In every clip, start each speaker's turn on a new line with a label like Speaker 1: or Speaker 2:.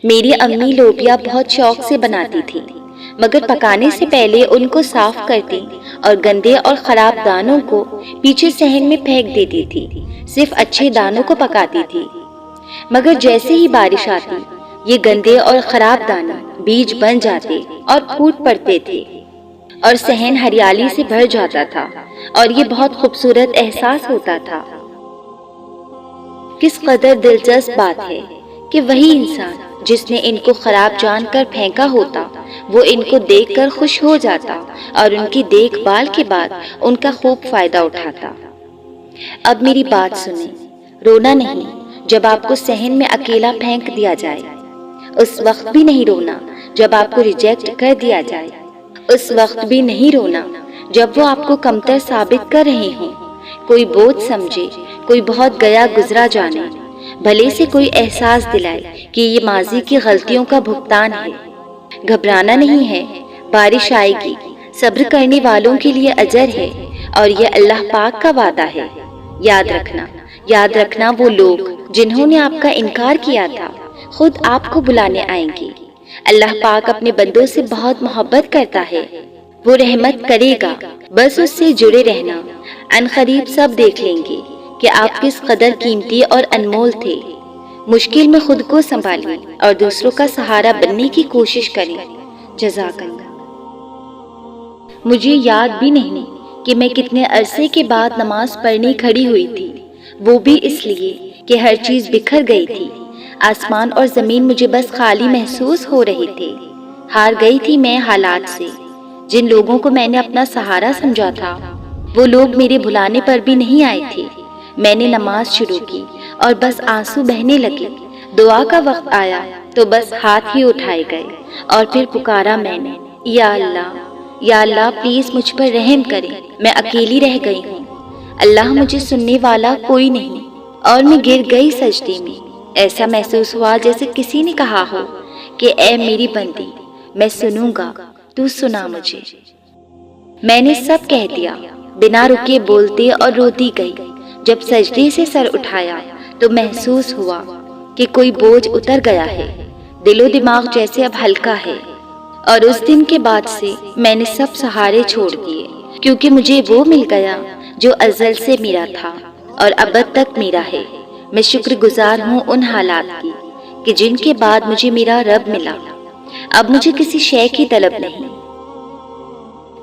Speaker 1: میری امی لوبیا بہت شوق سے بناتی تھی، مگر پکانے سے پہلے ان کو صاف کرتی اور گندے اور خراب دانوں کو پیچھے صحن میں پھینک دیتی تھی، صرف اچھے دانوں کو پکاتی تھی۔ مگر جیسے ہی بارش آتی، یہ گندے اور خراب دانے بیج بن جاتے اور پھوٹ پڑتے تھے اور صحن ہریالی سے بھر جاتا تھا، اور یہ بہت خوبصورت احساس ہوتا تھا۔ کس قدر دلچسپ بات ہے کہ وہی انسان جس نے ان کو خراب جان کر پھینکا ہوتا، وہ ان کو دیکھ کر خوش ہو جاتا اور ان کی دیکھ بھال کے بعد ان کا خوب فائدہ اٹھاتا۔ اب میری بات سنیں، رونا نہیں جب آپ کو صحن میں اکیلا پھینک دیا جائے، اس وقت بھی نہیں رونا جب آپ کو ریجیکٹ کر دیا جائے، اس وقت بھی نہیں رونا جب وہ آپ کو کمتر ثابت کر رہے ہوں، کوئی بوجھ سمجھے، کوئی بہت گیا گزرا جانے، بھلے سے کوئی احساس دلائے کہ یہ ماضی کی غلطیوں کا بھگتان ہے۔ گھبرانا نہیں ہے، بارش آئے گی، صبر کرنے والوں کے لیے اجر ہے، اور یہ اللہ پاک کا وعدہ ہے۔ یاد رکھنا وہ لوگ جنہوں نے آپ کا انکار کیا تھا خود آپ کو بلانے آئیں گے۔ اللہ پاک اپنے بندوں سے بہت محبت کرتا ہے، وہ رحمت کرے گا، بس اس سے جڑے رہنا۔ ان قریب سب دیکھ لیں گے کہ آپ کس قدر قیمتی اور انمول تھے۔ مشکل میں خود کو سنبھالیں اور دوسروں کا سہارا بننے کی کوشش کریں۔ جزاک اللہ۔ مجھے یاد بھی نہیں کہ میں کتنے عرصے کے بعد نماز پڑھنے کھڑی ہوئی تھی، وہ بھی اس لیے کہ ہر چیز بکھر گئی تھی۔ آسمان اور زمین مجھے بس خالی محسوس ہو رہے تھے۔ ہار گئی تھی میں حالات سے۔ جن لوگوں کو میں نے اپنا سہارا سمجھا تھا، وہ لوگ میرے بلانے پر بھی نہیں آئے تھے۔ میں نے نماز شروع کی اور بس آنسو بہنے لگے۔ دعا کا وقت آیا تو بس ہاتھ ہی اٹھائے گئے اور پھر پکارا میں نے، یا اللہ پلیز مجھ پر رحم کریں، میں اکیلی رہ گئی ہوں۔ اللہ مجھے سننے والا کوئی نہیں، اور میں گر گئی سجدے میں۔ ایسا محسوس ہوا جیسے کسی نے کہا ہو کہ اے میری بندی، میں سنوں گا، تو سنا مجھے۔ میں نے سب کہہ دیا، بنا رکے بولتے اور روتی گئی۔ جب سجدے سے سر اٹھایا تو محسوس ہوا کہ کوئی بوجھ اتر گیا ہے، دل و دماغ جیسے اب ہلکا ہے۔ اور اس دن کے بعد سے میں نے سب سہارے چھوڑ دیے، کیونکہ مجھے وہ مل گیا جو ازل سے میرا تھا اور ابد تک میرا ہے۔ میں شکر گزار ہوں ان حالات کی کہ جن کے بعد مجھے میرا رب ملا۔ اب مجھے کسی شے کی طلب نہیں۔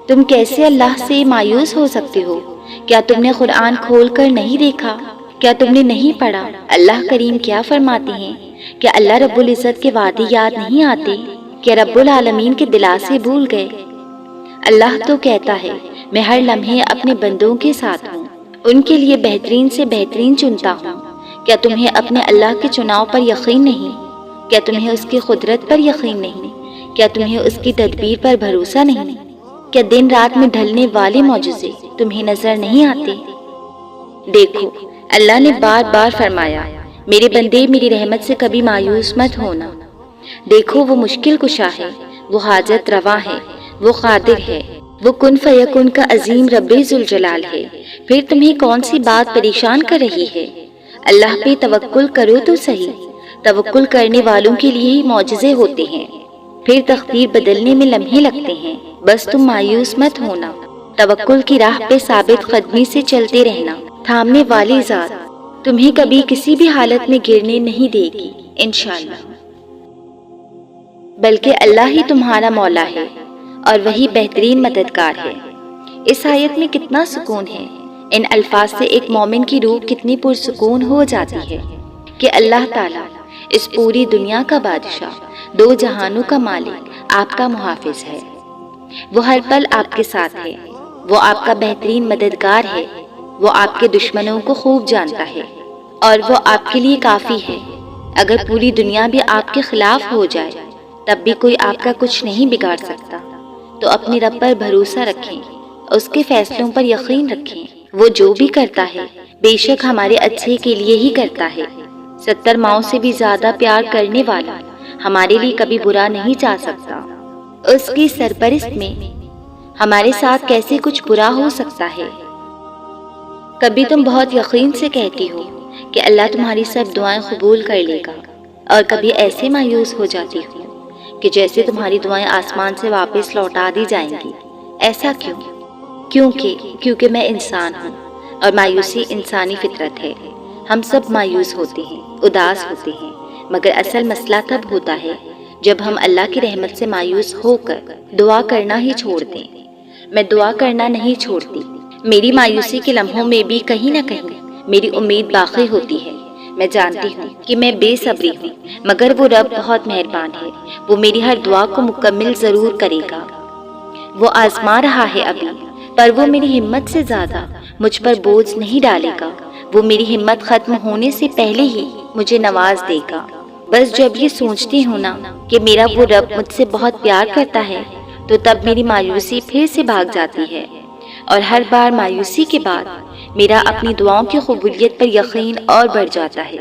Speaker 1: تم کیسے اللہ سے مایوس ہو سکتے ہو؟ کیا تم نے قرآن کھول کر نہیں دیکھا؟ کیا تم نے نہیں پڑھا؟ اللہ کریم کیا فرماتے ہیں؟ کیا اللہ رب العزت کے وعدے یاد نہیں آتے؟ کیا رب العالمین کے دلاسے بھول گئے؟ اللہ تو کہتا ہے، میں ہر لمحے اپنے بندوں کے ساتھ ہوں، ان کے لیے بہترین سے بہترین چنتا ہوں۔ کیا تمہیں اپنے اللہ کے چناؤ پر یقین نہیں؟ کیا تمہیں اس کی قدرت پر یقین نہیں؟ کیا تمہیں اس کی تدبیر پر بھروسہ نہیں؟ کیا دن رات میں ڈھلنے والے معجزے تمہیں نظر نہیں آتے؟ دیکھو، اللہ نے بار بار فرمایا، میرے بندے میری رحمت سے کبھی مایوس مت ہونا۔ دیکھو، وہ مشکل کشا ہے، وہ حاجت روا ہے، وہ قادر ہے، وہ کن فیکن کا عظیم رب ذوالجلال ہے۔ پھر تمہیں کون سی بات پریشان کر رہی ہے؟ اللہ پہ توکل کرو تو صحیح۔ توکل کرنے والوں کے لیے ہی معجزے ہوتے ہیں، پھر تقدیر بدلنے میں لمحے لگتے ہیں۔ بس تم مایوس مت ہونا، توکل کی راہ پہ ثابت قدمی سے چلتے رہنا۔ تھامنے والی ذات تمہیں کبھی کسی بھی حالت میں گرنے نہیں دے گی انشاءاللہ، بلکہ اللہ ہی تمہارا مولا ہے اور وہی بہترین مددگار ہے۔ اس آیت میں کتنا سکون ہے۔ ان الفاظ سے ایک مومن کی روح کتنی پرسکون ہو جاتی ہے کہ اللہ تعالیٰ اس پوری دنیا کا بادشاہ، دو جہانوں کا مالک، آپ کا محافظ ہے۔ وہ ہر پل آپ کے ساتھ ہے، وہ آپ کا بہترین مددگار ہے، وہ آپ کے دشمنوں کو خوب جانتا ہے، اور وہ آپ کے لیے کافی ہے۔ اگر پوری دنیا بھی آپ کے خلاف ہو جائے تب بھی کوئی آپ کا کچھ نہیں بگاڑ سکتا۔ تو اپنے رب پر بھروسہ رکھیں، اس کے فیصلوں پر یقین رکھیں۔ وہ جو بھی کرتا ہے بے شک ہمارے اچھے کے لیے ہی کرتا ہے۔ 70 ماؤں سے بھی زیادہ پیار کرنے والا ہمارے لیے کبھی برا نہیں چاہ سکتا۔ اس کی سرپرست میں ہمارے ساتھ کیسے کچھ برا ہو سکتا ہے؟ کبھی تم بہت یقین سے کہتی ہو کہ اللہ تمہاری سب دعائیں قبول کر لے گا، اور کبھی ایسے مایوس ہو جاتی ہوں کہ جیسے تمہاری دعائیں آسمان سے واپس لوٹا دی جائیں گی۔ ایسا کیوں؟ کیونکہ میں انسان ہوں اور مایوسی انسانی فطرت ہے۔ ہم سب مایوس ہوتے ہیں، اداس ہوتے ہیں، مگر اصل مسئلہ تب ہوتا ہے جب ہم اللہ کی رحمت سے مایوس ہو کر دعا کرنا ہی چھوڑ دیں۔ میں دعا کرنا نہیں چھوڑتی۔ میری مایوسی کے لمحوں میں بھی کہیں نہ کہیں میری امید باقی ہوتی ہے۔ میں جانتی ہوں کہ میں بے صبری ہوں، مگر وہ رب بہت مہربان ہے، وہ میری ہر دعا کو مکمل ضرور کرے گا۔ وہ آزما رہا ہے ابھی، پر وہ میری ہمت سے زیادہ مجھ پر بوجھ نہیں ڈالے گا۔ وہ میری ہمت ختم ہونے سے پہلے ہی مجھے نواز دے گا۔ بس جب یہ سوچتی ہوں نا کہ میرا وہ رب مجھ سے بہت پیار کرتا ہے، تو تب میری مایوسی پھر سے بھاگ جاتی ہے، اور ہر بار مایوسی کے بعد میرا اپنی دعاؤں کی قبولیت پر یقین اور بڑھ جاتا ہے۔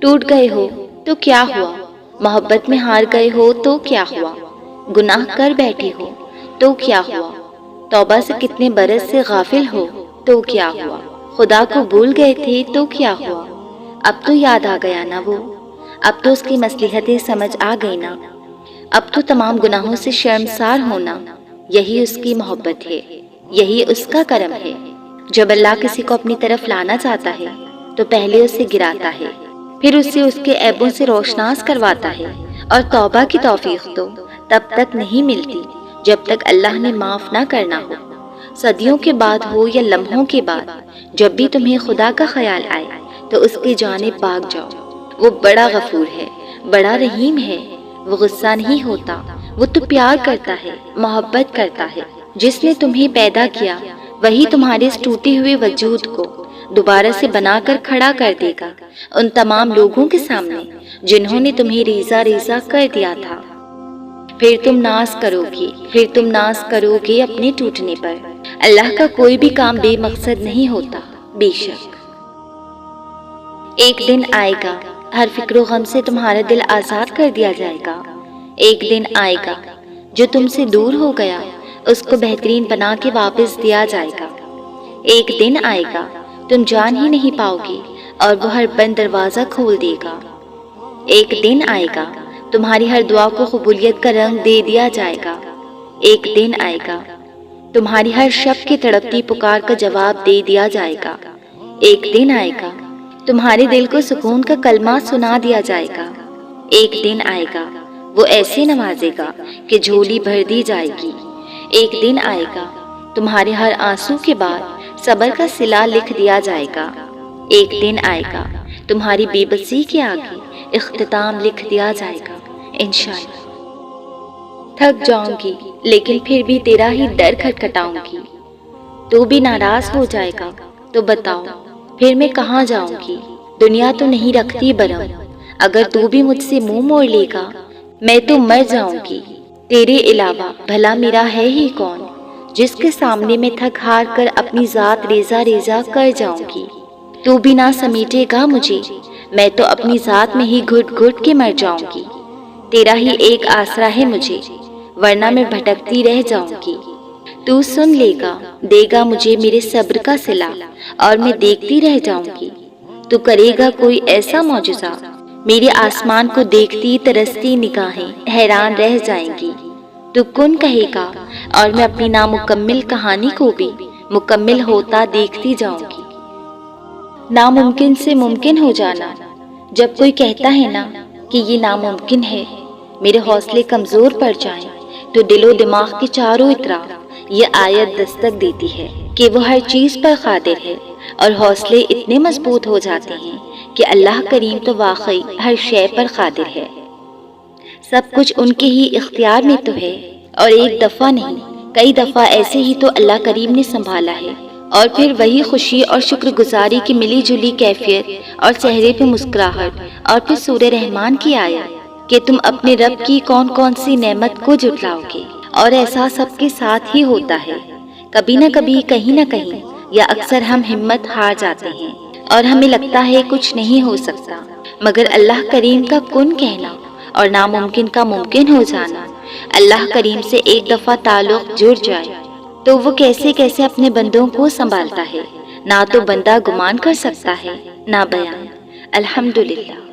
Speaker 1: ٹوٹ گئے ہو تو کیا ہوا؟ محبت میں ہار گئے ہو تو کیا ہوا؟ گناہ کر بیٹھے ہو تو کیا ہوا؟ توبہ سے کتنے برس سے غافل ہو تو کیا ہوا؟ خدا کو بھول گئے تھے تو کیا ہوا؟ اب تو یاد آ گیا نا وہ، اب تو اس کی مصلحتیں سمجھ آ گئی نا، اب تو تمام گناہوں سے شرمسار ہونا، یہی اس کی محبت ہے، یہی اس کا کرم ہے۔ جب اللہ کسی کو اپنی طرف لانا چاہتا ہے تو پہلے اسے گراتا ہے، پھر اسے اس کے عیبوں سے روشناس کرواتا ہے، اور توبہ کی توفیق تو تب تک نہیں ملتی جب تک اللہ نے معاف نہ کرنا ہو۔ صدیوں کے بعد ہو یا لمحوں کے بعد، جب بھی تمہیں خدا کا خیال آئے تو اس کی جانب بھاگ جاؤ۔ وہ بڑا غفور ہے، بڑا رحیم ہے، وہ غصہ نہیں ہوتا، وہ تو پیار کرتا ہے، محبت کرتا ہے۔ جس نے تمہیں پیدا کیا وہی تمہارے اس ٹوٹے ہوئے وجود کو دوبارہ سے بنا کر کھڑا کر دے گا ان تمام لوگوں کے سامنے جنہوں نے تمہیں ریزہ ریزہ کر دیا تھا۔ پھر تم ناز کرو گے اپنے ٹوٹنے پر۔ اللہ کا کوئی بھی کام بے مقصد نہیں ہوتا، بے شک۔ ایک دن آئے گا ہر فکر و غم سے تمہارا دل آزاد کر دیا جائے گا۔ ایک دن آئے گا جو تم سے دور ہو گیا اس کو بہترین بنا کے واپس دیا جائے گا۔ ایک دن آئے گا تم جان ہی نہیں پاؤ گے اور وہ ہر بند دروازہ کھول دے گا۔ ایک دن آئے گا تمہاری ہر دعا کو قبولیت کا رنگ دے دیا جائے گا۔ ایک دن آئے گا تمہاری ہر شب کی تڑپتی پکار کا جواب دے دیا جائے گا۔ ایک دن آئے گا تمہارے دل کو سکون کا کلمہ سنا دیا جائے گا۔ ایک دن آئے گا وہ ایسے نوازے گا کہ جھولی بھر دی جائے گی۔ ایک دن آئے گا تمہارے ہر آنسو کے بعد صبر کا صلہ لکھ دیا جائے گا۔ ایک دن آئے گا تمہاری بے بسی کے آگے اختتام لکھ دیا جائے گا، انشاءاللہ۔ تھک جاؤں گی لیکن پھر بھی تیرا ہی ڈر کھٹکھٹاؤں گی۔ تو بھی ناراض ہو جائے گا تو بتاؤ پھر میں کہاں جاؤں گی؟ دنیا تو نہیں رکھتی برم، اگر تو بھی مجھ سے منہ موڑ لے گا میں تو مر جاؤں گی۔ تیرے علاوہ بھلا میرا ہے ہی کون جس کے سامنے میں تھک ہار کر اپنی ذات ریزہ ریزہ کر جاؤں گی؟ تو بھی نہ سمیٹے گا مجھے، میں تو اپنی ذات میں ہی گھٹ گھٹ کے مر جاؤں گی۔ تیرا ہی ایک آسرا ہے مجھے، ورنہ میں بھٹکتی رہ جاؤں گی۔ تو سن لے گا، دے گا مجھے میرے صبر کا صلہ، اور میں دیکھتی رہ جاؤں گی۔ تو کرے گا کوئی ایسا معجزہ، میرے آسمان کو دیکھتی ترستی نگاہیں حیران رہ جائیں گی۔ تو کن کہے گا اور میں اپنی نامکمل کہانی کو بھی مکمل ہوتا دیکھتی جاؤں گی۔ ناممکن سے ممکن ہو جانا، جب کوئی کہتا ہے نا کہ یہ ناممکن ہے، میرے حوصلے کمزور پڑ جائیں تو دل و دماغ کے چاروں اطراف یہ آیت دستک دیتی ہے کہ وہ ہر چیز پر قادر ہے، اور حوصلے اتنے مضبوط ہو جاتے ہیں کہ اللہ کریم تو واقعی ہر شے پر قادر ہے۔ سب کچھ ان کے ہی اختیار میں تو ہے، اور ایک دفعہ نہیں کئی دفعہ ایسے ہی تو اللہ کریم نے سنبھالا ہے، اور پھر وہی خوشی اور شکر گزاری کی ملی جلی کیفیت اور چہرے پہ مسکراہٹ، اور پھر سورہ رحمان کی آیت کہ تم اپنے رب کی کون کون سی نعمت کو جھٹلاؤ گے، اور ایسا سب کے ساتھ ہی ہوتا ہے۔ کبھی نہ کبھی کہیں نہ کہیں یا اکثر ہم ہمت ہار جاتے ہیں اور ہمیں لگتا ہے کچھ نہیں ہو سکتا، مگر اللہ کریم کا کن کہنا اور ناممکن کا ممکن ہو جانا، اللہ کریم سے ایک دفعہ تعلق جڑ جائے تو وہ کیسے کیسے اپنے بندوں کو سنبھالتا ہے، نہ تو بندہ گمان کر سکتا ہے نہ بیان۔ الحمدللہ۔